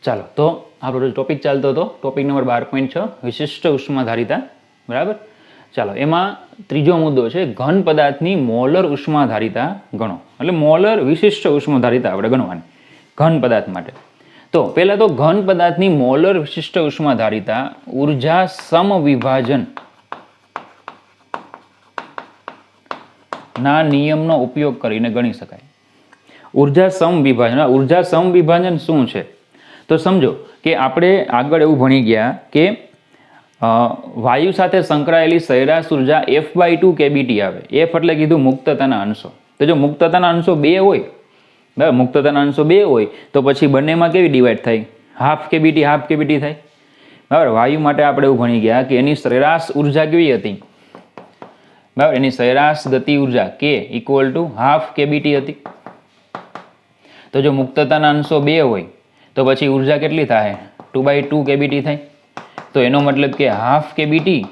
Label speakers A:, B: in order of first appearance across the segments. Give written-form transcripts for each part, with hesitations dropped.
A: ચાલો તો આપણો ટોપિક ચાલતો હતો ટોપિક નંબર 12.6 વિશિષ્ટ ઉષ્માધારિતા બરાબર. ચાલો એમાં ત્રીજો મુદ્દો છે ઘન પદાર્થની મોલર ઉષ્માધારિતા ગણો. એટલે મોલર વિશિષ્ટ ઉષ્માધારિતા આપણે ગણવાની ઘન પદાર્થ માટે. તો પહેલા તો ઘન પદાર્થની મોલર વિશિષ્ટ ઉષ્માધારિતા ઉર્જા સમવિભાજન ના નિયમનો ઉપયોગ કરીને ગણી શકાય. ઉર્જા સમવિભાજન શું છે તો સમજો કે આપણે આગળ એવું ભણી ગયા કે વાયુ સાથે સંકળાયેલી સરેરાશ ઉર્જા F/2 kBT આવે. F એટલે કીધું મુક્તતાના અંશો. તો જો મુક્તતાના અંશો 2 હોય બરાબર, મુક્તતાના અંશો 2 હોય તો પછી બંનેમાં કેવી ડિવાઈડ થાય? હાફ કેબીટી થાય બરાબર. વાયુ માટે આપણે એવું ભણી ગયા કે એની સરેરાશ ઉર્જા કેવી હતી બરાબર, એની સરેરાશ ગતિ ઉર્જા K = હાફ કેબીટી હતી. તો જો મુક્તતાના અંશો 2 હોય તો પછી ઉર્જા કેટલી થાય? 2/2 kBT થાય. તો એનો મતલબ કે હાફ કેબીટી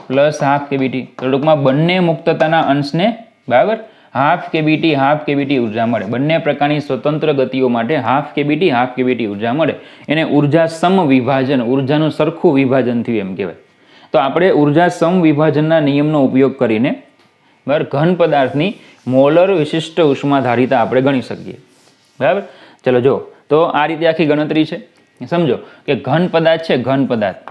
A: પ્લસ હાફ કેબીટી. તો ટૂંકમાં બંને મુક્તતાના અંશને બરાબર હાફ કેબીટી ઉર્જા મળે. બંને પ્રકારની સ્વતંત્ર ગતિઓ માટે હાફ કેબીટી ઉર્જા મળે. એને ઉર્જા સમવિભાજન, ઉર્જાનું સરખું વિભાજન થયું એમ કહેવાય. તો આપણે ઉર્જા સમવિભાજનના નિયમનો ઉપયોગ કરીને બરાબર ઘન પદાર્થની મોલર વિશિષ્ટ ઉષ્માધારિતા આપણે ગણી શકીએ બરાબર. ચલો જો તો આ રીતે આખી ગણતરી છે. સમજો કે ઘન પદાર્થ છે, ઘન પદાર્થ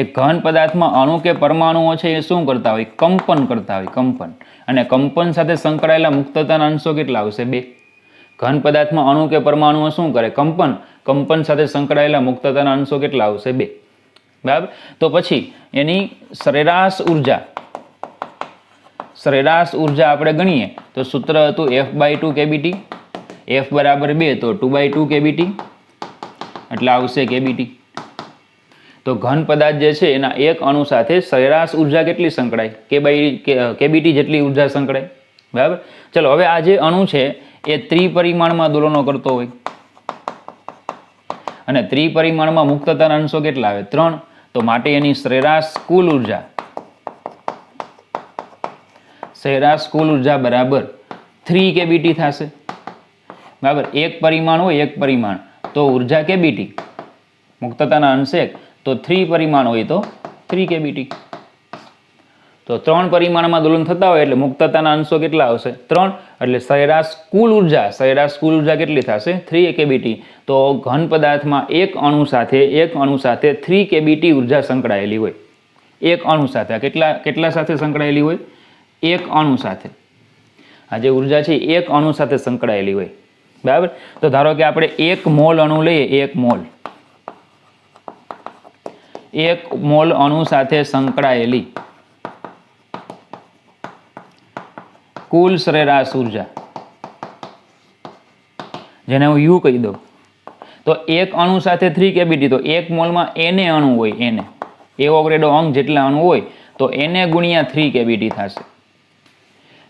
A: એ ઘન પદાર્થમાં અણુ કે પરમાણુઓ છે એ શું કરતા હોય? કંપન કરતા હોય, કંપન. અને કંપન સાથે સંકળાયેલા મુક્તતાના અંશો કેટલા આવશે? 2. ઘન પદાર્થમાં અણુ કે પરમાણુઓ શું કરે? કંપન સાથે સંકળાયેલા મુક્તતાના અંશો કેટલા આવશે? 2 બરાબર. તો પછી એની સરેરાશ ઉર્જા આપણે ગણીએ તો સૂત્ર હતું F/2 kBT. F બરાબર 2 તો 2/2 kBT એટલે આવશે kBT. તો ઘન પદાર્થ જે છે એના એક અણુ સાથે સરેરાશ ઉર્જા કેટલી સંકળાય? kBT જેટલી ઉર્જા સંકળાય બરાબર. ચલો હવે આ જે અણુ છે એ ત્રિપરિમાણમાં દોલનો કરતો હોય અને ત્રિપરિમાણમાં મુક્તતાના અંશો કેટલા આવે? 3. તો માટે એની સરેરાશ કુલ ઉર્જા બરાબર 3 kBT થશે બરાબર. એક પરિમાણ હોય, એક પરિમાણ તો ઉર્જા kBT, મુક્તતાના અંશ 1 તો 3 પરિમાણ હોય તો 3 kBT. તો 3 પરિમાણમાં દોલન થતા હોય એટલે મુક્તતાના અંશો કેટલા આવશે? 3. એટલે સરેરાશ કુલ ઉર્જા કેટલી થશે? 3 kBT. તો ઘન પદાર્થમાં એક અણુ સાથે 3 kBT ઉર્જા સંકળાયેલી હોય. એક અણુ સાથે કેટલા સાથે સંકળાયેલી હોય? એક અણુ સાથે. આ જે ઉર્જા છે એક અણુ સાથે સંકળાયેલી હોય બરાબર. તો ધારો કે આપણે 1 મોલ અણુ લઈએ, 1 મોલ અણુ સાથે સંકળાયેલી કુલ સરેરાશ ઉર્જા જેને હું U કહી દઉં. તો એક અણુ સાથે 3 kBT તો એક મોલમાં Na અણુ હોય, Na એવોગ્રેડો અંક જેટલા અણુ હોય તો Na ગુણ્યા 3 kBT થશે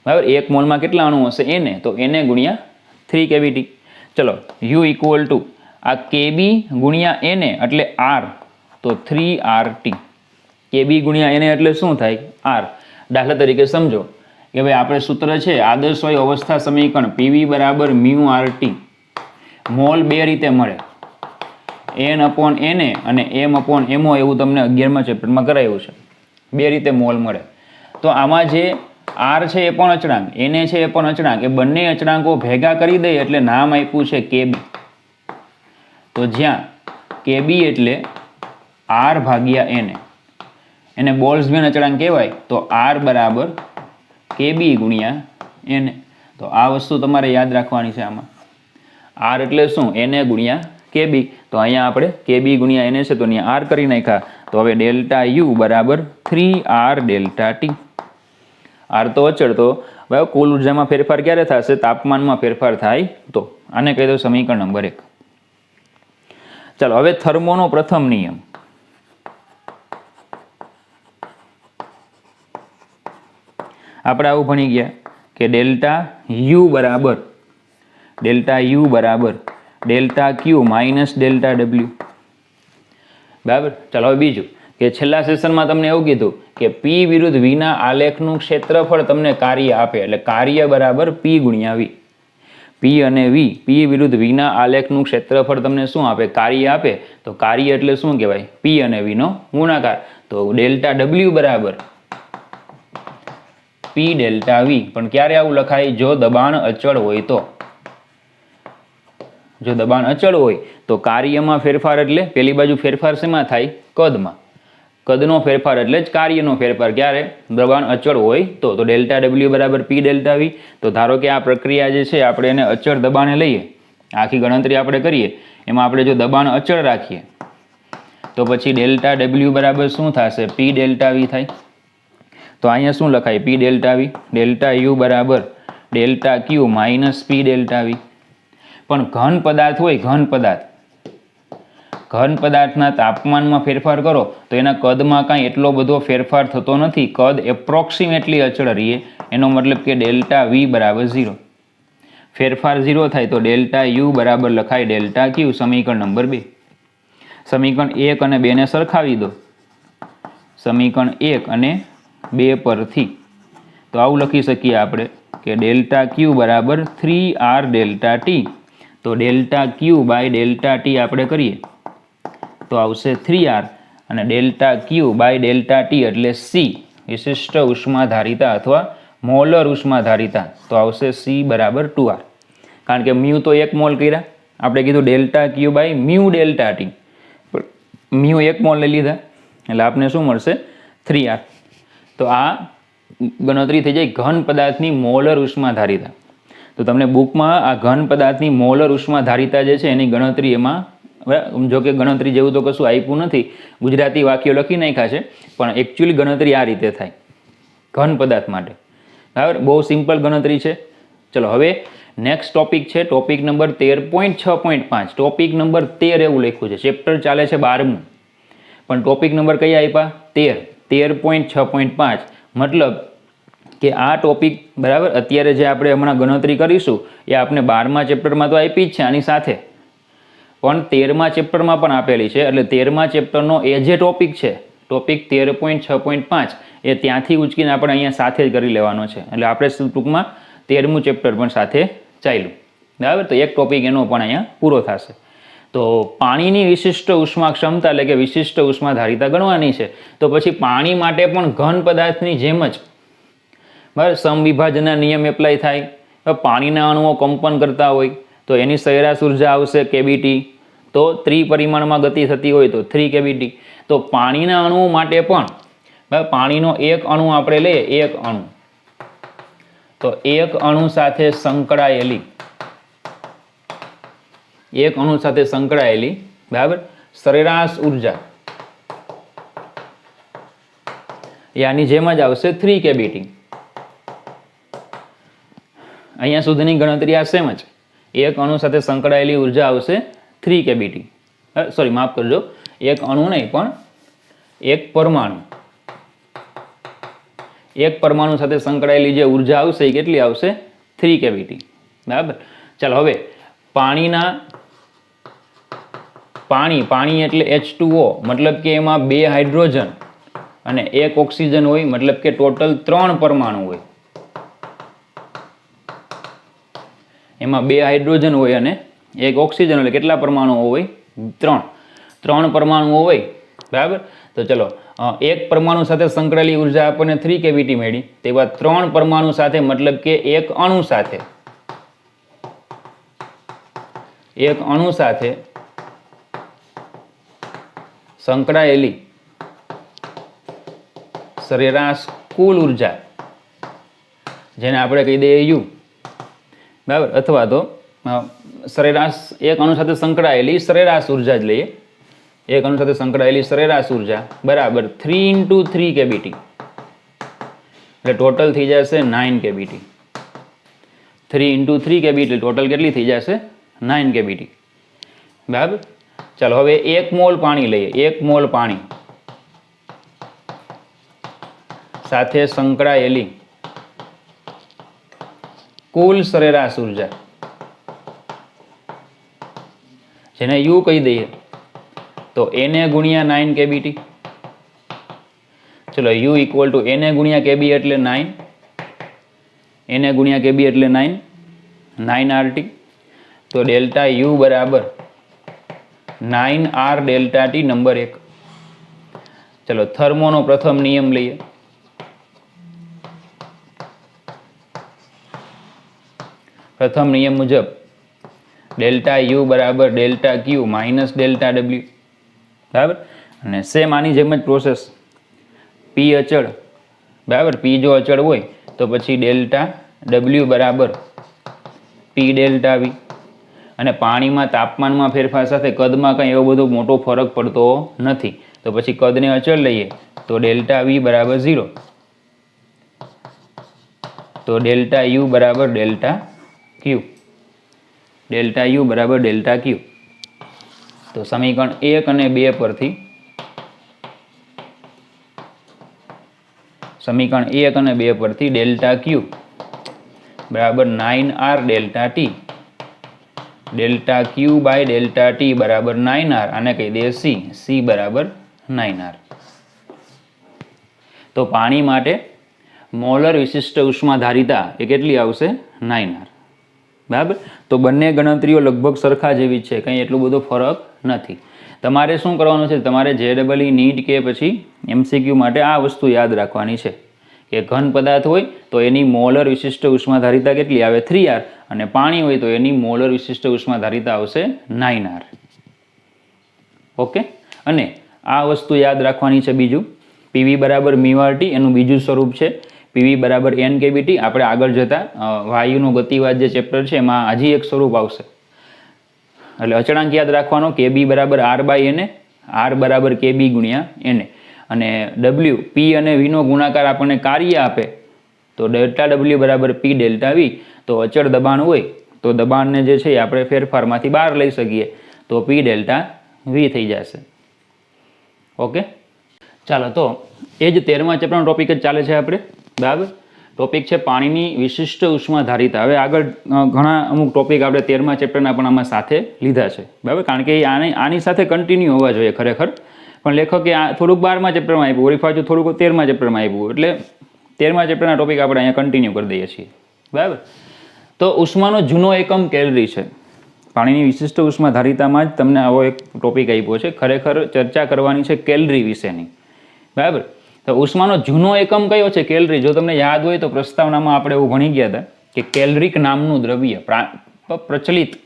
A: બરાબર. એક મોલમાં કેટલા અણુ હશે? Na તો Na ગુણ્યા 3 kBT. ચલો U = આ kB ગુણ્યા Na એટલે R તો 3RT. kB ગુણ્યા Na એટલે શું થાય? R. દાખલા તરીકે સમજો કે ભાઈ આપણે સૂત્ર છે આદર્શ વાયુ અવસ્થા સમીકરણ PV બરાબર μRT. મોલ 2 રીતે મળે, N/Na અને M/mo. એવું તમને 11મા ચેપ્ટરમાં કરાયું છે. 2 રીતે મોલ મળે. તો આમાં જે R છે એ પણ અચળાંક, Na છે એ પણ અચળાંક. એ બંને અચળાંકો ભેગા કરી દઈએ એટલે નામ આપ્યું છે kB. તો જ્યાં kB એટલે R/Na, એને બોલ્ટ્ઝમેન અચળાંક કહેવાય. તો R બરાબર kB ગુણ્યા Na. તો આ વસ્તુ તમારે યાદ રાખવાની છે. આમાં R એટલે શું? Na ગુણ્યા kB. તો અહીંયા આપણે kB ગુણ્યા Na છે તો અહીંયા R કરી નાખ્યા. તો હવે ΔU બરાબર 3R∆T. R તો અચળ. તો બરાબર કુલ ઉર્જામાં ફેરફાર ક્યારે થશે? તાપમાનમાં ફેરફાર થાય તો. આને કહી દો સમીકરણ નંબર 1. ચાલો હવે થર્મોનો પ્રથમ નિયમ. આપણે આવું ભણી ગયા કે ΔU બરાબર ΔQ માઇનસ ΔW બરાબર. ચાલો હવે બીજું કે છેલ્લા સેશનમાં તમને એવું કીધું કે P વિરુદ્ધ Vના આલેખનું ક્ષેત્રફળ તમને કાર્ય આપે એટલે કાર્ય બરાબર P ગુણ્યા V. પી અને વી, પી વિરુદ્ધ વીના આલેખનું ક્ષેત્રફળ તમને શું આપે? કાર્ય આપે. તો કાર્ય એટલે શું કહેવાય? પી અને વીનો ગુણાકાર. તો ડેલ્ટા ડબલ્યુ બરાબર પી ડેલ્ટા વી. પણ ક્યારે આવું લખાય? જો દબાણ અચળ હોય તો. જો દબાણ અચળ હોય તો કાર્યમાં ફેરફાર એટલે પેલી બાજુ ફેરફાર શેમાં થાય? કદમાં. કદનો ફેરફાર એટલે જ કાર્યનો ફેરફાર. ક્યારે? દબાણ અચળ હોય તો. ડેલ્ટા ડબલ્યુ બરાબર પી ડેલ્ટા વી. તો ધારો કે આ પ્રક્રિયા જે છે આપણે એને અચળ દબાણે લઈએ, આખી ગણતરી આપણે કરીએ, એમાં આપણે જો દબાણ અચળ રાખીએ તો પછી ડેલ્ટા ડબલ્યુ બરાબર શું થશે? પી ડેલ્ટા વી થાય. તો અહીંયા શું લખાય? P delta V. Delta U બરાબર delta Q minus P delta V. પણ ઘન પદાર્થ હોય, ઘન પદાર્થના તાપમાનમાં ફેરફાર કરો તો એના કદમાં કાંઈ એટલો બધો ફેરફાર થતો નથી. કદ એપ્રોક્સિમેટલી અચળ રહીએ. એનો મતલબ કે ડેલ્ટા વી બરાબર 0. ફેરફાર 0 થાય તો ડેલ્ટા યુ બરાબર લખાય ડેલ્ટા ક્યુ. સમીકરણ નંબર 2. સમીકરણ 1 અને 2 ને સરખાવી દો. સમીકરણ 1 અને 2 પરથી તો આવું લખી શકીએ આપણે કે ડેલ્ટા ક્યુ બરાબર 3r ડેલ્ટા ટી. તો delta Q by delta T આપણે કરીએ તો આવશે 3r અને delta Q by delta T એટલે સી, વિશિષ્ટ ઉષ્માધારિતા અથવા મોલર ઉષ્માધારિતા. તો આવશે સી બરાબર 2r. કારણ કે મ્યુ તો 1 મોલ કર્યા, આપણે કીધું delta Q by mu delta T, mu 1 mole લઈ લીધા એટલે આપને શું મળશે? 3r. તો આ ગણતરી થઈ જાય ઘન પદાર્થની મોલર ઉષ્માધારિતા. તો તમને બુકમાં આ ઘન પદાર્થની મોલર ઉષ્માધારિતા જે છે એની ગણતરી એમાં, જો કે ગણતરી જેવું તો કશું આપ્યું નથી, ગુજરાતી વાક્યો લખી નાખ્યા છે, પણ એકચ્યુઅલી ગણતરી આ રીતે થાય ઘન પદાર્થ માટે. બરાબર, બહુ સિમ્પલ ગણતરી છે. ચલો હવે નેક્સ્ટ ટોપિક છે ટોપિક નંબર 13.6.5. ટોપિક નંબર 13 એવું લખ્યું છે. ચેપ્ટર ચાલે છે 12મું, પણ ટોપિક નંબર કયા આપ્યા? 13.6.5. મતલબ કે આ ટોપિક બરાબર અત્યારે જે આપણે હમણાં ગણતરી કરીશું એ આપણે 12મા ચેપ્ટરમાં તો આપી જ છે, આની સાથે પણ 13મા ચેપ્ટરમાં પણ આપેલી છે. એટલે 13મા ચેપ્ટરનો એ જે ટોપિક છે, ટોપિક 13.6.5, એ ત્યાંથી ઉચકીને આપણે અહીંયા સાથે જ કરી લેવાનો છે. એટલે આપણે ટૂંકમાં 13મું ચેપ્ટર પણ સાથે ચાલ્યું. બરાબર, તો એક ટોપિક એનો પણ અહીંયા પૂરો થશે. તો પાણીની વિશિષ્ટ ઉષ્મા ક્ષમતા એટલે કે વિશિષ્ટ ઉષ્માધારિતા ગણવાની છે. તો પછી પાણી માટે પણ ઘન પદાર્થની જેમ જ બરાબર સમવિભાજનના નિયમ એપ્લાય થાય. પાણીના અણુઓ કંપન કરતા હોય તો એની સરેરાશ ઉર્જા આવશે કેબીટી. તો ત્રિપરિમાણમાં ગતિ થતી હોય તો 3 કેબીટી. તો પાણીના અણુઓ માટે પણ બરાબર પાણીનો એક અણુ આપણે લઈએ, એક અણુ, તો એક અણુ સાથે સંકળાયેલી બરાબર સરેરાશ ઉર્જા એ આની જેમ જ આવશે 3 કેબીટી. અહીંયા સુધીની ગણતરી આ સેમ જ. એક અણુ સાથે સંકળાયેલી ઉર્જા આવશે 3 કેબીટી. સોરી, માફ કરજો, એક અણુ નહીં પણ એક પરમાણુ સાથે સંકળાયેલી જે ઉર્જા આવશે એ કેટલી આવશે? 3 કેબીટી. બરાબર. ચાલો હવે પાણી એટલે H2O, મતલબ કે એમાં 2 હાઇડ્રોજન અને 1 ઓક્સિજન હોય, મતલબ કે ટોટલ 3 પરમાણુ હોય. એમાં 2 હાઇડ્રોજન હોય અને 1 ઓક્સિજન, એટલે કેટલા પરમાણુઓ હોય? 3 પરમાણુઓ હોય. બરાબર. તો ચલો, એક પરમાણુ સાથે સંકળાયેલી ઉર્જા આપણને 3 કેવીટી મળી. તેવા 3 પરમાણુ સાથે, મતલબ કે એક અણુ સાથે સંકળાયેલી સરેરાશ કુલ ઉર્જા, જેને આપણે કહી દઈએ યુ, બરાબર, અથવા તો સરેરાશ એક અણુ સાથે સંકળાયેલી સરેરાશ ઉર્જા જ લઈએ. એક અણુ સાથે સંકળાયેલી સરેરાશ ઉર્જા બરાબર 3 × 3 કેબીટી, એટલે ટોટલ થઈ જશે 9 કેબીટી. 3 × 3 કેબીટી ટોટલ કેટલી થઈ જશે? 9 કેબીટી. બરાબર. ચાલો હવે 1 મોલ પાણી લઈએ. 1 મોલ પાણી સાથે સંકળાયેલી કુલ સરેરાશ ઉર્જા, જેને યુ કહી દઈએ, તો Na ગુણ્યા 9 કેબીટી. ચલો, યુ ઇક્વલ ટુ Na ગુણ્યા કેબી એટલે 9, Na ગુણ્યા કેબી એટલે 9. 9RT, તો ડેલ્ટા યુ બરાબર 9R ડેલ્ટા ટી નંબર 1. ચલો થર્મોનો પ્રથમ નિયમ લઈએ. પ્રથમ નિયમ મુજબ ડેલ્ટા યુ બરાબર delta Q minus delta W, બરાબર. અને સેમ આની જેમ જ પ્રોસેસ, પી અચળ, બરાબર. પી જો અચળ હોય તો પછી ડેલ્ટા ડબલ્યુ બરાબર પી ડેલ્ટા વી. અને પાણીમાં તાપમાનમાં ફેરફાર સાથે કદમાં કંઈ એવો બધો મોટો ફરક પડતો નથી, તો પછી કદને અચળ લઈએ તો ડેલ્ટા વી બરાબર 0, તો ડેલ્ટા યુ બરાબર ડેલ્ટા ક્યુ, ડેલ્ટા યુ બરાબર ડેલ્ટા ક્યુ. તો સમીકરણ 1 અને 2 પરથી સમીકરણ 1 અને 2 પરથી ડેલ્ટા ક્યુ બરાબર 9R delta T, delta Q by delta T બરાબર 9R, અને કહી દઈએ સી બરાબર 9R. તો પાણી માટે મોલર વિશિષ્ટ ઉષ્માધારિતા એ કેટલી આવશે? 9R, બરાબર. તો બંને ગણતરીઓ લગભગ સરખા જેવી છે, કંઈ એટલો બધો ફરક નથી. તમારે શું કરવાનું છે? તમારે JEE નીટ કે પછી MCQ માટે આ વસ્તુ યાદ રાખવાની છે કે ઘન પદાર્થ હોય તો એની મોલર વિશિષ્ટ ઉષ્માધારિતા કેટલી આવે? 3R, અને પાણી હોય તો એની મોલર વિશિષ્ટ ઉષ્માધારિતા આવશે 9R. ઓકે. અને આ વસ્તુ યાદ રાખવાની છે. બીજું, પીવી બરાબર μRT એનું બીજું સ્વરૂપ છે પીવી બરાબર NkBT. આપણે આગળ જતા વાયુનો ગતિવાદ જે ચેપ્ટર છે એમાં હજી એક સ્વરૂપ આવશે. એટલે અચળાંક યાદ રાખવાનો, KB બરાબર R/Na, R બરાબર KB ગુણ્યા Na, અને W P અને V નો ગુણાકાર આપણને કાર્ય આપે તો ડેલ્ટા W બરાબર P ડેલ્ટા V. તો અચળ દબાણ હોય તો દબાણને જે છે આપણે ફેરફારમાંથી બહાર લઈ શકીએ તો P ડેલ્ટા V થઈ જશે. ઓકે. ચાલો, તો એ જ 13મા ચેપ્ટરનો ટોપિક જ ચાલે છે આપણે, બરાબર. ટોપિક છે પાણીની વિશિષ્ટ ઉષ્માધારિતા. હવે આગળ ઘણા અમુક ટોપિક આપણે 13મા ચેપ્ટરના પણ આમાં સાથે લીધા છે, બરાબર. કારણ કે આની સાથે કન્ટિન્યુ હોવા જોઈએ ખરેખર, પણ લેખકે આ થોડુંક 12મા ચેપ્ટરમાં આપ્યું, વળી પાછું થોડુંક 13મા ચેપ્ટરમાં આપ્યું, એટલે 13મા ચેપ્ટરના ટોપિક આપણે અહીંયા કન્ટિન્યુ કરી દઈએ છીએ, બરાબર. તો ઉષ્માનો જૂનો એકમ કેલરી છે. પાણીની વિશિષ્ટ ઉષ્માધારિતામાં જ તમને આવો એક ટોપિક આપ્યો છે. ખરેખર ચર્ચા કરવાની છે કેલરી વિશેની, બરાબર. તો ઉષ્માનો જૂનો એકમ કયો છે? કેલરી. જો તમને યાદ હોય તો પ્રસ્તાવનામાં આપણે એવું ભણી ગયા હતા કે કેલરીક નામનું દ્રવ્ય પ્રચલિત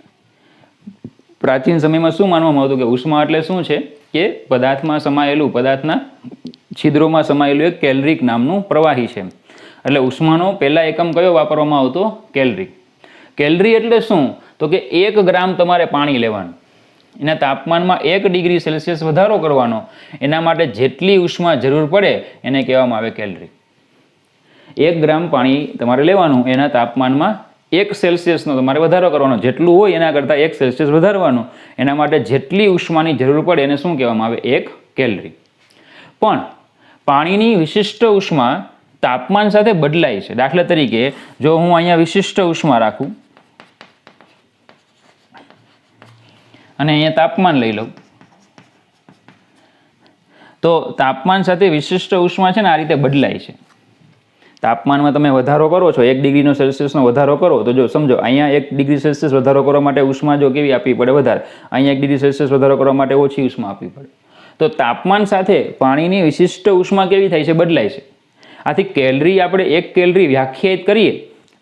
A: પ્રાચીન સમયમાં શું માનવામાં આવતું કે ઉષ્મા એટલે શું છે કે પદાર્થમાં સમાયેલું, પદાર્થના છિદ્રોમાં સમાયેલું એક કેલરીક નામનું પ્રવાહી છે. એટલે ઉષ્માનો પહેલા એકમ કયો વાપરવામાં આવતો? કેલરી. કેલરી એટલે શું? તો કે 1 ગ્રામ તમારે પાણી લેવાનું, એના તાપમાનમાં 1 ડિગ્રી સેલ્સિયસ વધારો કરવાનો, એના માટે જેટલી ઉષ્મા જરૂર પડે એને કહેવામાં આવે કેલરી. 1 ગ્રામ પાણી તમારે લેવાનું, એના તાપમાનમાં 1 સેલ્સિયસનો તમારે વધારો કરવાનો, જેટલું હોય એના કરતાં 1 સેલ્સિયસ વધારવાનું, એના માટે જેટલી ઉષ્માની જરૂર પડે એને શું કહેવામાં આવે? 1 કેલરી. પણ પાણીની વિશિષ્ટ ઉષ્મા તાપમાન સાથે બદલાય છે. દાખલા તરીકે જો હું અહીંયા વિશિષ્ટ ઉષ્મા રાખું અને અહીંયા તાપમાન લઈ લઉં, તો તાપમાન સાથે વિશિષ્ટ ઉષ્મા છે ને આ રીતે બદલાય છે. તાપમાનમાં તમે વધારો કરો છો, 1 ડિગ્રીનો સેલ્સિયસનો વધારો કરો, તો જો સમજો અહીંયા 1 ડિગ્રી સેલ્સિયસ વધારો કરવા માટે ઉષ્મા જો કેવી આપવી પડે? વધારે. અહીંયા 1 ડિગ્રી સેલ્સિયસ વધારો કરવા માટે ઓછી ઉષ્મા આપવી પડે. તો તાપમાન સાથે પાણીની વિશિષ્ટ ઉષ્મા કેવી થાય છે? બદલાય છે. આથી કેલરી આપણે 1 કેલરી વ્યાખ્યાયિત કરીએ,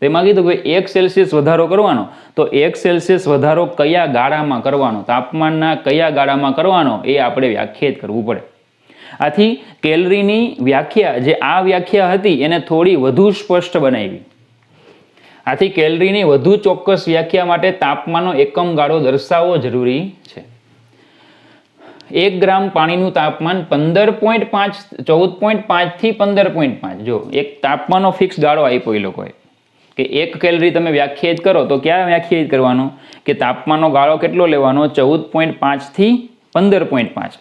A: તેમાં કીધું કે 1 સેલ્સિયસ વધારો કરવાનો, તો 1 સેલ્સિયસ વધારો કયા ગાળામાં કરવાનો, તાપમાનના કયા ગાળામાં કરવાનો, એ આપણે વ્યાખ્યાયિત કરવું પડે. આથી કેલરીની વ્યાખ્યા, જે આ વ્યાખ્યા હતી એને થોડી વધુ સ્પષ્ટ બનાવી. આથી કેલરીની વધુ ચોક્કસ વ્યાખ્યા માટે તાપમાનનો એકમ ગાળો દર્શાવવો જરૂરી છે. 1 ગ્રામ પાણીનું તાપમાન 15.5, 14.5 થી 15.5. જો એક તાપમાનનો ફિક્સ ગાળો આપ્યો એ લોકોએ કે 1 કેલરી તમે વ્યાખ્યાયિત કરો, તો ક્યાં વ્યાખ્યાયિત કરવાનો કે તાપમાનનો ગાળો કેટલો લેવાનો? 14.5 થી 15.5.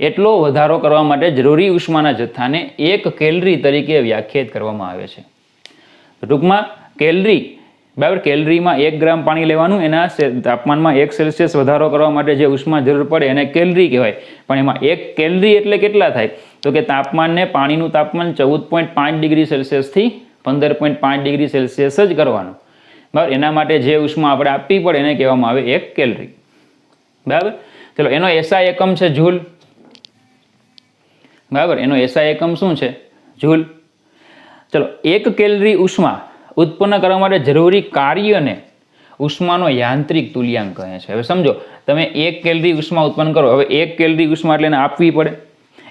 A: એટલો વધારો કરવા માટે જરૂરી ઉષ્માના જથ્થાને 1 કેલરી તરીકે વ્યાખ્યાયિત કરવામાં આવે છે. ટૂંકમાં કેલરી, બરાબર, કેલરીમાં 1 ગ્રામ પાણી લેવાનું, એના તાપમાનમાં 1 સેલ્સિયસ વધારો કરવા માટે જે ઉષ્મા જરૂર પડે એને કેલરી કહેવાય. પણ એમાં 1 કેલરી એટલે કેટલા થાય? તો કે તાપમાનને, પાણીનું તાપમાન 14.5 ડિગ્રી સેલ્સિયસથી 15.5 ડિગ્રી સેલ્સિયસ જ કરવાનું. બરાબર. એના માટે જે ઉષ્મા આપણે આપવી પડે એને કહેવામાં આવે 1 કેલરી. બરાબર. ચલો એનો એસઆઈ એકમ છે જૂલ. બરાબર. એનો એસઆઈ એકમ શું છે? જૂલ. ચલો 1 કેલરી ઉષ્મા ઉત્પન્ન કરવા માટે જરૂરી કાર્યને ઉષ્માનો યાંત્રિક તુલ્યાંક કહે છે. હવે સમજો તમે 1 કેલરી ઉષ્મા ઉત્પન્ન કરો. હવે 1 કેલરી ઉષ્મા એટલે એને આપવી પડે.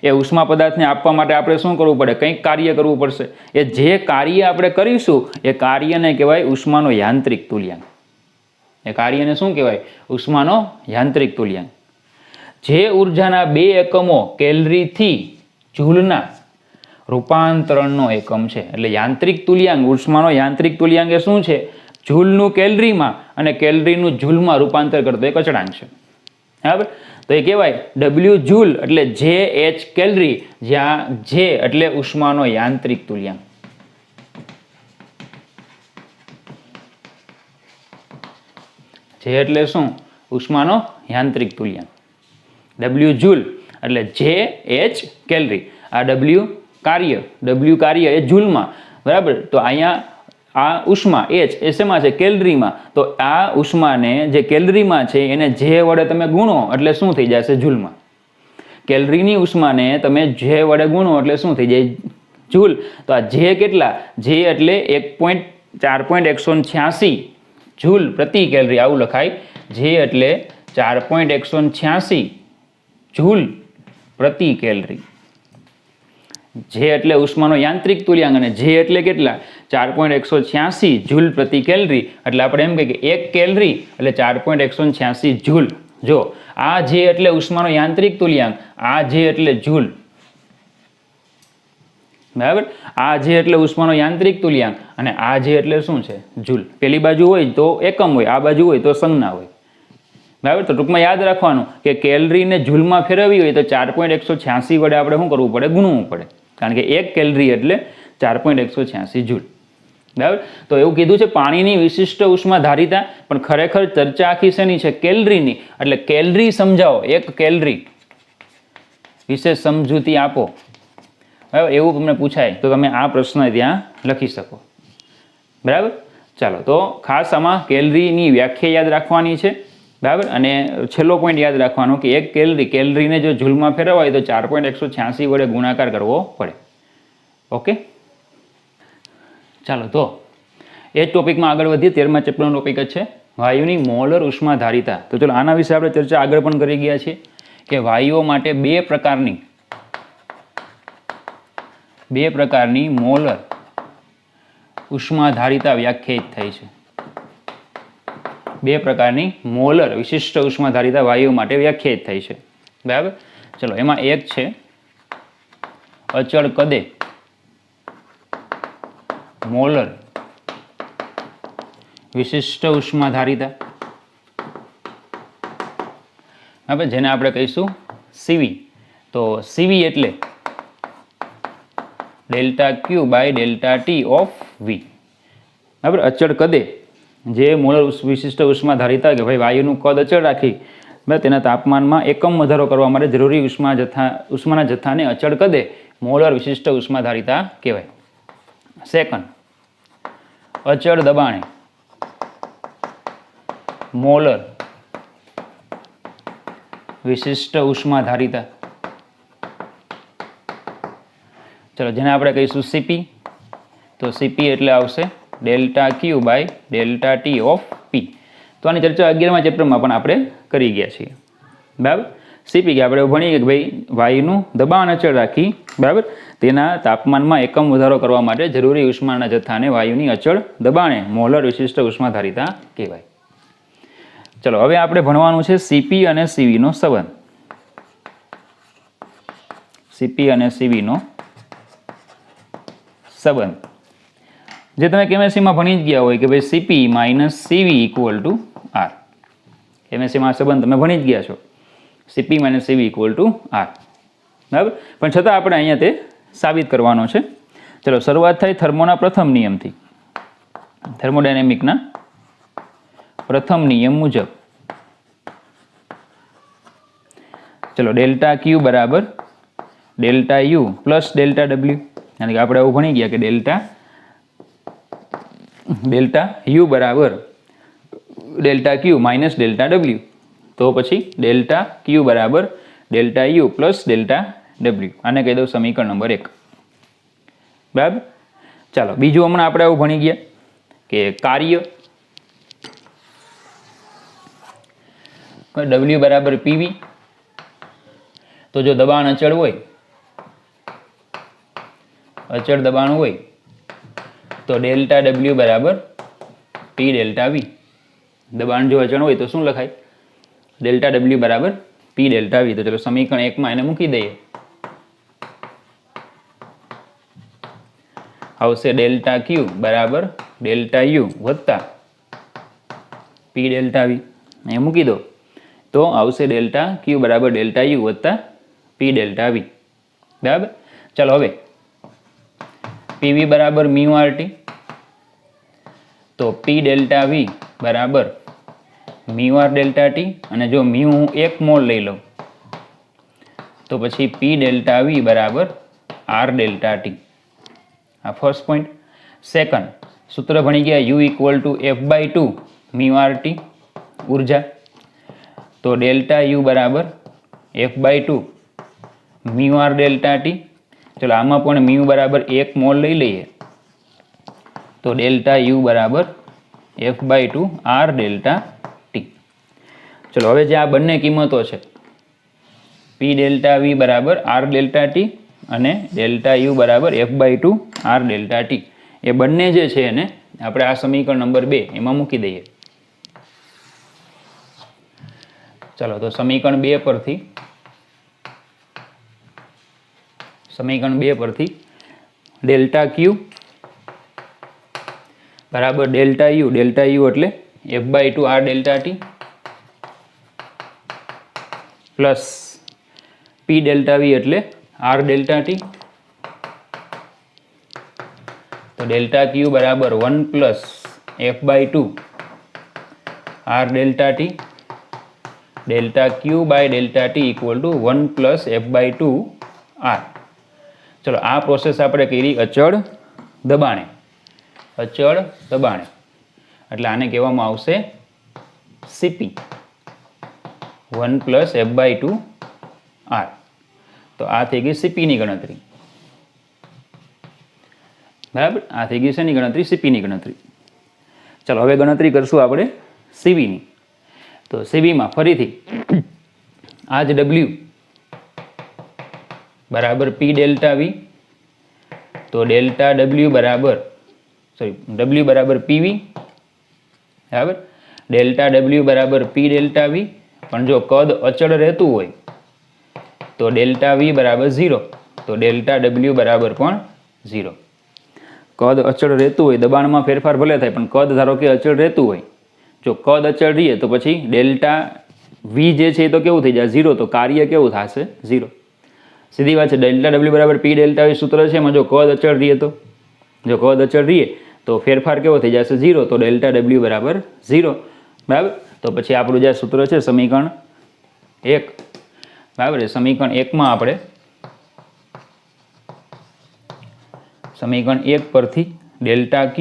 A: એ ઉષ્મા પદાર્થને આપવા માટે આપણે શું કરવું પડે? કંઈક કાર્ય કરવું પડશે. એ જે કાર્ય આપણે કરીશું એ કાર્યને કહેવાય ઉષ્માનો યાંત્રિક તુલ્યાંક. એ કાર્યને શું કહેવાય? ઉષ્માનો યાંત્રિક તુલ્યાંક. જે ઉર્જાના 2 એકમો કેલરીથી જૂલના રૂપાંતરણનો એકમ છે. એટલે યાંત્રિક તુલ્યાંક, ઉષ્માનો યાંત્રિક તુલ્યાંક એ શું છે? જૂલનું કેલરીમાં અને કેલરીનું જૂલમાં રૂપાંતર કરતો એક અચળાંક છે. બરાબર. તો એ કહેવાય ડબલ્યુ જૂલ એટલે જે એચ કેલરી, જ્યાં જે એટલે ઉષ્માનો યાંત્રિક તુલ્યાંક. જે એટલે શું? ઉષ્માનો યાંત્રિક તુલ્યાંક. ડબલ્યુ જૂલ એટલે જે એચ કેલરી, આ ડબલ્યુ કાર્ય એ જૂલમાં. બરાબર. તો અહીંયા આ ઉષ્મા એચ એ શેમાં છે? કેલરીમાં. તો આ ઉષ્માને જે કેલરીમાં છે એને જે વડે તમે ગુણો એટલે શું થઈ જશે? જૂલમાં. કેલરીની ઉષ્માને તમે જે વડે ગુણો એટલે શું થઈ જાય? જૂલ. તો આ જે કેટલા? જે એટલે 4.186 જૂલ પ્રતિ કેલરી, આવું લખાય. જે એટલે 4.186 જૂલ પ્રતિ કેલરી. જે એટલે ઉષ્માનો યાંત્રિક તુલ્યાંક અને જે એટલે કેટલા? 4.186 જૂલ પ્રતિ કેલરી. એટલે આપણે એમ કહીએ કે 1 કેલરી એટલે 4.186 જૂલ. જો આ જે એટલે ઉષ્માનો યાંત્રિક તુલ્યાંક, આ જે એટલે જૂલ. બરાબર. આ જે એટલે ઉષ્માનો યાંત્રિક તુલ્યાંક અને આ જે એટલે શું છે? જૂલ. પેલી બાજુ હોય તો એકમ હોય, આ બાજુ હોય તો સંજ્ઞા હોય. બરાબર. તો ટૂંકમાં યાદ રાખવાનું કે કેલરીને જૂલમાં ફેરવવી હોય તો 4.186 વડે આપણે શું કરવું પડે? ગુણવું પડે. કારણ કે 1 કેલરી એટલે 4.186 જૂલ. બરાબર. તો એવું કીધું છે પાણીની વિશિષ્ટ ઉષ્મા ધારિતા, પણ ખરેખર ચર્ચા આખી શેની છે? કેલરીની. એટલે કેલરી સમજાવો, 1 કેલરી વિશે સમજૂતી આપો. બરાબર. એવું તમને પૂછાય તો તમે આ પ્રશ્ન ત્યાં લખી શકો. બરાબર. ચાલો, તો ખાસ આમાં કેલરીની વ્યાખ્યા યાદ રાખવાની છે. બરાબર. અને છેલ્લો પોઈન્ટ યાદ રાખવાનો કે 1 કેલરીને જો જૂલમાં ફેરવવા હોય તો 4.186 વડે ગુણાકાર કરવો પડે. ઓકે. ચાલો, તો એ ટોપિકમાં આગળ વધીએ. 13મા ચેપ્ટરનો ટોપિક જ છે વાયુની મોલર ઉષ્મા ધારિતા. તો ચલો આના વિશે આપણે ચર્ચા આગળ પણ કરી ગયા છીએ કે વાયુઓ માટે બે પ્રકારની મોલર ઉષ્મા ધારિતા વ્યાખ્યાયિત થઈ છે. 2 પ્રકારની મોલર વિશિષ્ટ ઉષ્મા ધારિતા વાયુઓ માટે વ્યાખ્યાયિત થઈ છે. બરાબર. ચલો, એમાં એક છે અચળ કદે મોલર વિશિષ્ટ ઉષ્મા ધારિતા. બરાબર. જેને આપણે કહીશું સીવી. તો સીવી એટલે delta Q by delta T of V. બરાબર. અચળ કદે જે મોલર વિશિષ્ટ ઉષ્મા ધારિતા કે ભાઈ વાયુનું કદ અચળ રાખી બરાબર તેના તાપમાનમાં એકમ વધારો કરવા માટે જરૂરી ઉષ્માના જથ્થાને અચળ કદે મોલર વિશિષ્ટ ઉષ્મા ધારિતા કહેવાય. સેકન્ડ, અચળ દબાણે મોલર વિશિષ્ટ ઉષ્મા ધારિતા. ચલો, જેને આપણે કહીશું સીપી. તો સીપી એટલે આવશે delta Q by delta T of P. તો આની ચર્ચા 11મા ચેપ્ટરમાં પણ આપણે કરી ગયા છીએ. બરાબર. સીપી કે આપણે ભણીએ કે ભાઈ વાયુનું દબાણ અચળ રાખી બરાબર તેના તાપમાનમાં એકમ વધારો કરવા માટે જરૂરી ઉષ્માના જથ્થાને વાયુની અચળ દબાણે મોલર વિશિષ્ટ ઉષ્મા ધારિતા કહેવાય. ચલો, હવે આપણે ભણવાનું છે સીપી અને સીવીનો સંબંધ. સીપી અને સીવીનો સંબંધ જે તમે કેમેસ્ટ્રીમાં ભણી જ ગયા હોય કે ભાઈ CP minus CV equal to R. કેમેસ્ટ્રીમાં સંબંધ તમે ભણી જ ગયા છો. CP minus CV equal to R. બરાબર. પણ છતાં આપણે અહીંયા તે સાબિત કરવાનો છે. ચલો, શરૂઆત થાય થર્મોના પ્રથમ નિયમથી. થર્મોડાયનેમિકના પ્રથમ નિયમ મુજબ ચલો ડેલ્ટા ક્યુ બરાબર delta you plus delta W. એટલે કે આપણે એવું ભણી ગયા કે ડેલ્ટા ડેલ્ટા યુ બરાબર delta Q minus delta W. તો પછી ડેલ્ટા ક્યુ બરાબર delta you plus delta W. આને કહી દઉં સમીકરણ નંબર 1. બરાબર. ચાલો બીજું હમણાં આપણે આવું ભણી ગયા કે કાર્ય W બરાબર PV. તો જો દબાણ અચળ હોય, અચળ દબાણ હોય તો ડેલ્ટા W બરાબર P ડેલ્ટા V. દબાણ જો અચળ હોય તો શું લખાય? ડેલ્ટા W બરાબર P ડેલ્ટા V. તો ચલો સમીકરણ 1 માં એને મૂકી દઈએ. આવશે ડેલ્ટા Q બરાબર ડેલ્ટા U વત્તા P ડેલ્ટા V. અહીંયા મૂકી દો તો આવશે ડેલ્ટા Q બરાબર ડેલ્ટા U વત્તા P ડેલ્ટા V. બરાબર. ચાલો હવે PV બરાબર મ્યુ RT. તો P ડેલ્ટા V બરાબર મ્યુ R ડેલ્ટા T. અને જો મ્યુ હું 1 મોલ લઈ લઉં તો પછી P ડેલ્ટા V બરાબર R ડેલ્ટા T. આ ફર્સ્ટ પોઈન્ટ. સેકન્ડ સૂત્ર ભણી ગયા U equal to F/2 mu RT ઉર્જા. તો ડેલ્ટા U બરાબર F/2 mu R delta T. ચલો આમાં પણ મ્યુ બરાબર 1 મોલ લઈ લઈએ તો ડેલ્ટા U બરાબર F/2 R ડેલ્ટા T. ચલો હવે જે આ બંને કિંમતો છે P ડેલ્ટા V બરાબર R ડેલ્ટા T અને ડેલ્ટા U બરાબર F/2 R ડેલ્ટા T, એ બંને જે છે એને આપણે આ સમીકરણ નંબર 2 એમાં મૂકી દઈએ. ચાલો તો સમીકરણ 2 પરથી ડેલ્ટા Q બરાબર ડેલ્ટા U એટલે F/2 R delta T plus P delta V એટલે R ડેલ્ટા T. તો ડેલ્ટા Q બરાબર 1 plus F/2 R delta T. Delta Q by delta T equal to 1 plus F/2 R. ચલો આ process આપણે કરી અચળ દબાણે. એટલે આને કહેવામાં આવશે CP 1 પ્લસ F/2 R. તો આ થઈ ગઈ CP ની ગણતરી. બરાબર. આ થઈ ગઈ શેની ગણતરી? CP ની ગણતરી. ચલો હવે ગણતરી કરશું આપણે CV ની. તો CV માં ફરીથી આ જ W બરાબર P ડેલ્ટા V. તો ડેલ્ટા W બરાબર PV. બરાબર. ડેલ્ટા W બરાબર P ડેલ્ટા V. પણ જો કદ અચળ રહેતું હોય તો ડેલ્ટા V બરાબર 0. તો ડેલ્ટા W બરાબર પણ 0. કદ અચળ રહેતું હોય, દબાણમાં ફેરફાર ભલે થાય પણ કદ ધારો કે અચળ રહેતું હોય, જો કદ અચળ રહીએ તો પછી ડેલ્ટા V જે છે એ તો કેવું થઈ જાય 0. તો કાર્ય કેવું થશે? 0. સીધી વાત છે. ડેલ્ટા W બરાબર P ડેલ્ટા V સૂત્ર છે એમાં જો કદ અચળ રહીએ તો ફેરફાર કેવો થઈ જશે? 0. તો ડેલ્ટા W બરાબર 0. બરાબર. તો પછી આપણું જે સૂત્ર છે સમીકરણ 1. બરાબર. સમીકરણ 1 માં આપણે સમીકરણ 1 પરથી ડેલ્ટા Q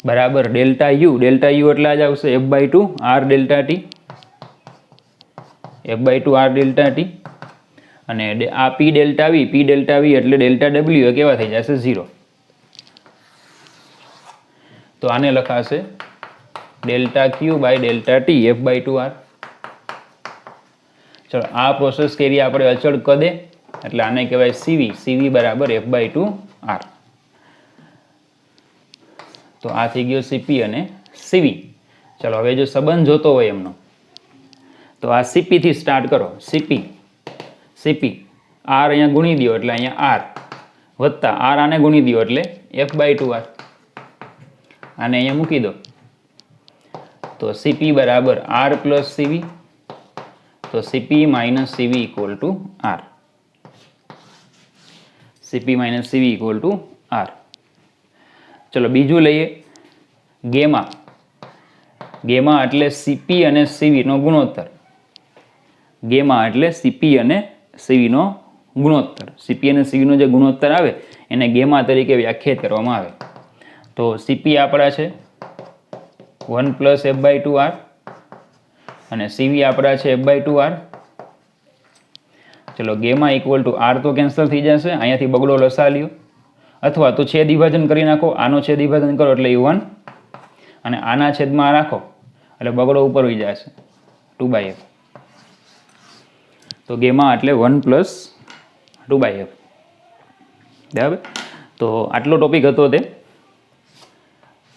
A: બરાબર ડેલ્ટા U એટલે જ આવશે F/2 R delta T. F/2 R delta T. અને આ P ડેલ્ટા V એટલે ડેલ્ટા W એ કેવા થઈ જશે? 0. તો આને લખાશે delta Q by delta T F/2 R. ચલો આ પ્રોસેસ કરી આપણે અચળ કદે એટલે આને કહેવાય CV બરાબર F/2 R. તો આ થઈ ગયો CP અને CV. ચલો હવે જો સંબંધ જોતો હોય એમનો તો આ CP થી સ્ટાર્ટ કરો. CP R અહીંયા ગુણી દો એટલે અહીંયા R વત્તા R આને ગુણી દો એટલે F/2 R. આને અહીંયા મૂકી દો તો CP બરાબર R પ્લસ CV. તો CP minus CV equal to R. CP minus CV equal to R. ચલો બીજું લઈએ ગેમા એટલે CP અને CV નો ગુણોત્તર. ગેમા એટલે CP અને CV નો ગુણોત્તર. CP અને CV નો જે ગુણોત્તર આવે એને ગેમા તરીકે વ્યાખ્યાયિત કરવામાં આવે. તો સીપી આપણા છે 1 પ્લસ F/2R અને સીવી આપણા છે F/2R. ચલો ગેમા ઇક્વલ ટુ આર તો કેન્સલ થઈ જશે, અહીંયાથી બગડો લસા લ્યો, અથવા તો છેદ વિભાજન કરી નાખો, આનો છેદ વિભાજન કરો એટલે E1 અને આના છેદમાં રાખો એટલે બગડો ઉપર વહી જશે 2/f. તો ગેમા એટલે 1 પ્લસ 2/f. બરાબર. તો આટલો ટોપિક હતો તે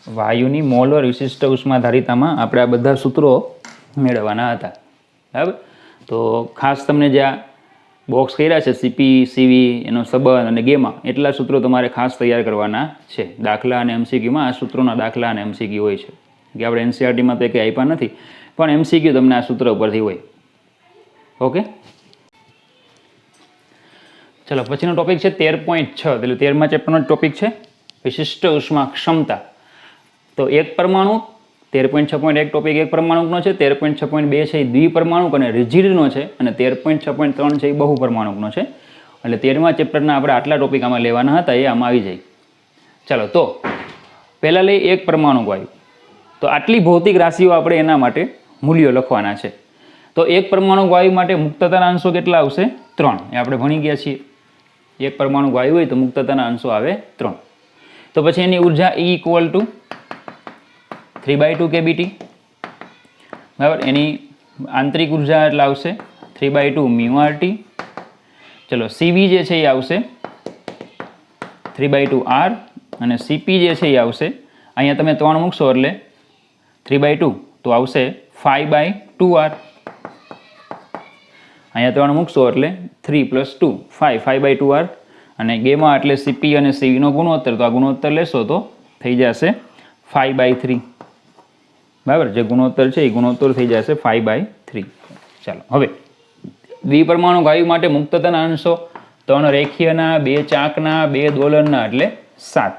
A: વાયુની મોલર વિશિષ્ટ ઉષ્માધારિતામાં આપણે આ બધા સૂત્રો મેળવવાના હતા. બરાબર. તો ખાસ તમને જે આ બોક્સ કર્યા છે સીપી સીવી એનો સંબંધ અને ગેમા એટલા સૂત્રો તમારે ખાસ તૈયાર કરવાના છે. દાખલા અને એમસીક્યુમાં આ સૂત્રોના દાખલા અને એમસીક્યુ હોય છે કે આપણે એનસીઆરટીમાં તો કંઈ આપ્યા નથી, પણ એમસીક્યુ તમને આ સૂત્ર ઉપરથી હોય. ઓકે, ચલો પછીનો ટોપિક છે 13.6. એટલે 13મા ચેપ્ટરનો ટોપિક છે વિશિષ્ટ ઉષ્મા ક્ષમતા. તો એક પરમાણુ 13.6.1 ટોપિક એક પરમાણુકનો છે, 13.6.2 છે એ દ્વિપરમાણુક અને રિજિડનો છે, અને 13.6.3 છે એ બહુપરમાણુકનો છે. એટલે 13મા ચેપ્ટરના આપણે આટલા ટોપિક આમાં લેવાના હતા એ આમાં આવી જાય. ચાલો તો પહેલાં લઈ એક પરમાણુક વાયુ. તો આટલી ભૌતિક રાશિઓ આપણે એના માટે મૂલ્યો લખવાના છે. તો એક પરમાણુક વાયુ માટે મુક્તતાના અંશો કેટલા આવશે? 3. એ આપણે ભણી ગયા છીએ. એક પરમાણુક વાયુ હોય તો મુક્તતાના અંશો આવે 3. તો પછી એની ઉર્જા E ઇક્વલ ટુ 3/2 kBT. બરાબર. એની આંતરિક ઉર્જા એટલે આવશે 3/2 μRT. ચલો સીવી જે છે એ આવશે 3/2 R અને સીપી જે છે એ આવશે, અહીંયા તમે 3 મૂકશો એટલે 3/2 તો આવશે 5/2R. અહીંયા 3 મૂકશો એટલે 3 + 2 5/2R. અને ગેમા એટલે સીપી અને સીવીનો ગુણોત્તર, તો આ ગુણોત્તર લેશો તો થઈ જશે 5/3. બરાબર. જે ગુણોત્તર છે એ ગુણોત્તર થઈ જશે 5/3. ચાલો હવે દ્વિપરમાણુ વાયુ માટે મુક્તતાના અંશો 3 રેખીયના, 2 ચાકના, 2 દોલનના એટલે 7.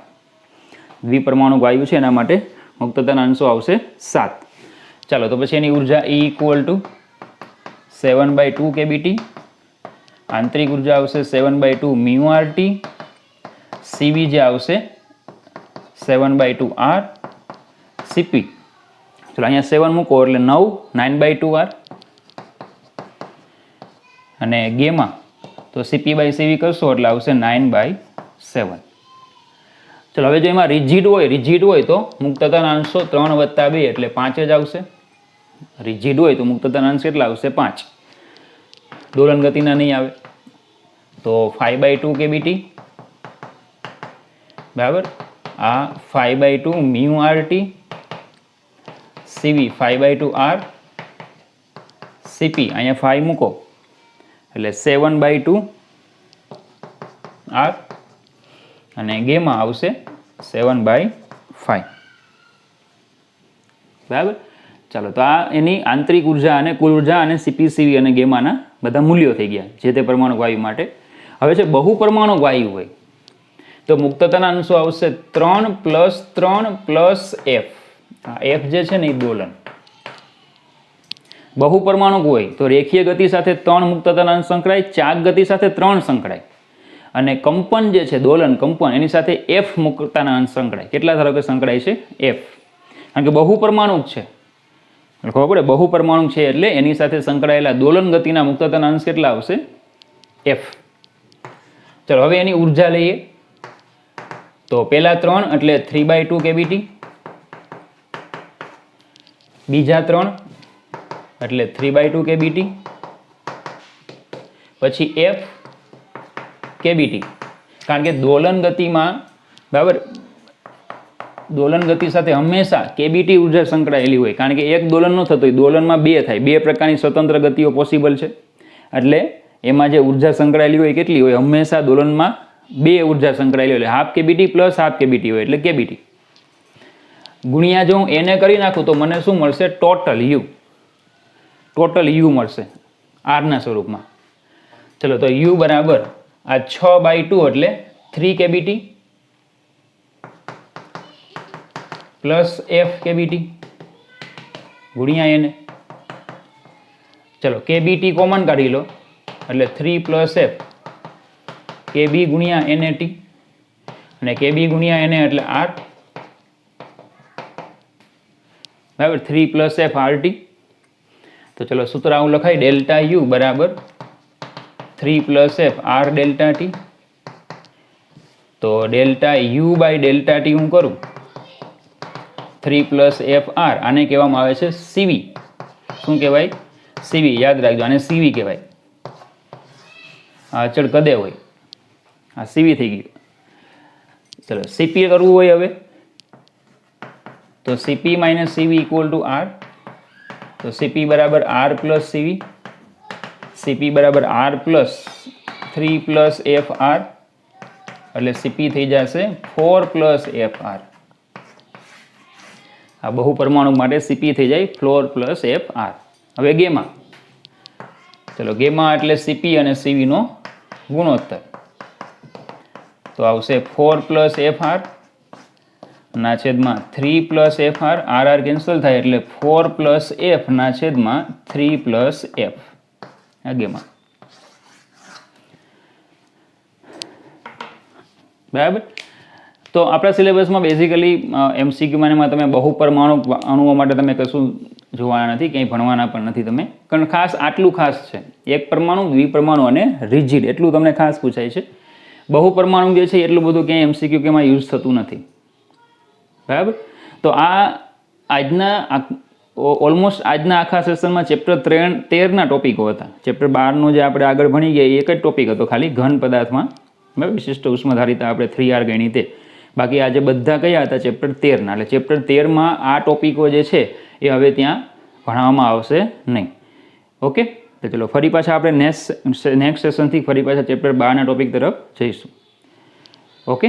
A: દ્વિપરમાણુ વાયુ છે એના માટે મુક્તતાના અંશો આવશે 7. ચાલો તો પછી એની ઉર્જા E ઇક્વલ ટુ 7/2 kBT. આંતરિક ઉર્જા આવશે 7/2 μRT. સીવી જે આવશે 7/2 R. સીપી ચલો અહીંયા 7 મૂકો એટલે 9 9/2R. અને ગેમા તો CP/CV કરશો એટલે આવશે 9/7. ચલો હવે જો એમાં રિજિડ હોય તો મુક્તતાના અંશો 3 + 2 એટલે 5 જ આવશે. રિજિડ હોય તો મુક્તતાના અંશ કેટલા આવશે? 5. દોલન ગતિના નહીં આવે તો 5/2 kBT. બરાબર. આ 5/2 μRT. સીવી 5/2 R. સીપી અહીંયા 5 મૂકો એટલે 7/2 R. અને ગેમા આવશે 7/5. બરાબર. ચાલો તો આ એની આંતરિક ઉર્જા અને કુલ ઉર્જા અને સીપી સીવી અને ગેમાના બધા મૂલ્યો થઈ ગયા જે તે પરમાણુ વાયુ માટે. હવે છે બહુપરમાણુ વાયુ હોય તો મુક્તતાના અંશો આવશે 3 + 3 + F. F જે છે ને એ દોલન. બહુપરમાણુક હોય તો રેખીય ગતિ સાથે 3 મુક્તતાના અંશ સંકળાય, ચાક ગતિ સાથે 3 સંકળાય, અને કંપન જે છે દોલન કંપન એની સાથે F મુક્તતાના અંશ સંકળાય. કેટલા ધારો કે સંકળાય છે? F. કારણ કે બહુપરમાણુક છે, ખબર પડે બહુપરમાણુક છે એટલે એની સાથે સંકળાયેલા દોલન ગતિના મુક્તતાના અંશ કેટલા આવશે? F. ચલો હવે એની ઉર્જા લઈએ તો પહેલા 3 એટલે 3/2 kBT. બીજા 3 એટલે 3/2 kBT. પછી F kBT. કારણ કે દોલન ગતિમાં બરાબર દોલન ગતિ સાથે હંમેશા kBT ઉર્જા સંકળાયેલી હોય, કારણ કે એક દોલન ન થતું હોય, દોલનમાં 2 થાય. 2 પ્રકારની સ્વતંત્ર ગતિઓ પોસિબલ છે. એટલે એમાં જે ઉર્જા સંકળાયેલી હોય કેટલી હોય? હંમેશા દોલનમાં 2 ઉર્જા સંકળાયેલી હોય, ½ kBT + ½ kBT હોય એટલે kBT. ગુણ્યા જો હું એને કરી નાખું તો મને શું મળશે? ટોટલ U મળશે આરના સ્વરૂપમાં. ચલો તો U બરાબર આ 6/2 એટલે 3 kBT પ્લસ F kBT ગુણ્યા એને. ચલો kBT કોમન કાઢી લો એટલે 3 + F kB ગુણ્યા NAT, અને kB ગુણ્યા NA એટલે R. બરાબર 3 પ્લસ એફ આરટી. તો ચલો સૂત્ર આવું લખાય ડેલ્ટા યુ બરાબર 3 plus F R delta T. તો delta U by delta T હું કરું 3 પ્લસ એફ આર, આને કહેવામાં આવે છે સીવી. શું કહેવાય? સીવી. યાદ રાખજો, આને સીવી કહેવાય. આ અચળ કદે હોય, આ સીવી થઈ ગયું. ચલો સીપી કરવું હોય હવે તો CP minus CV equal to R. તો સીપી બરાબર આર પ્લસ સીવી. સીપી બરાબર R plus 3 plus F R, એટલે સીપી થઈ જશે 4 પ્લસ એફ આર. આ બહુ પરમાણુ માટે સીપી થઈ જાય 4 પ્લસ એફ આર. હવે ગેમા, ચલો ગેમા એટલે સીપી અને સીવીનો ગુણોત્તર. તો આવશે 4 પ્લસ એફ આર ના છેદમાં 3 plus F R. R R cancel થાય એટલે 4 પ્લસ એફ ના છેદમાં 3 પ્લસ એફ. આ ગેમા. બરાબર. તો આપણા સિલેબસમાં બેઝિકલી એમસીક્યુમાં એમાં તમે બહુ પરમાણુ અણુઓ માટે તમે કશું જોવાના નથી, ક્યાંય ભણવાના પણ નથી તમે. કારણ ખાસ આટલું ખાસ છે, એક પરમાણુ, દ્વિપરમાણુ અને રિજિડ, એટલું તમને ખાસ પૂછાય છે. બહુ પરમાણુ જે છે એટલું બધું ક્યાંય એમસીક્યુ કે એમાં યુઝ થતું નથી. બરાબર. તો આ આજના ઓલમોસ્ટ આજના આખા સેશનમાં ચેપ્ટર 13ના ટોપિકો હતા. ચેપ્ટર 12નો જે આપણે આગળ ભણી ગયા એક જ ટોપિક હતો ખાલી ઘન પદાર્થમાં, બરાબર, વિશિષ્ટ ઉષ્માધારિતા આપણે 3R ગણી તે. બાકી આજે બધા કયા હતા? ચેપ્ટર 13ના. એટલે ચેપ્ટર 13માં આ ટોપિકો જે છે એ હવે ત્યાં ભણાવવામાં આવશે નહીં. ઓકે. તો ચલો ફરી પાછા આપણે નેક્સ્ટ સેશનથી ફરી પાછા ચેપ્ટર 12ના ટોપિક તરફ જઈશું. ઓકે.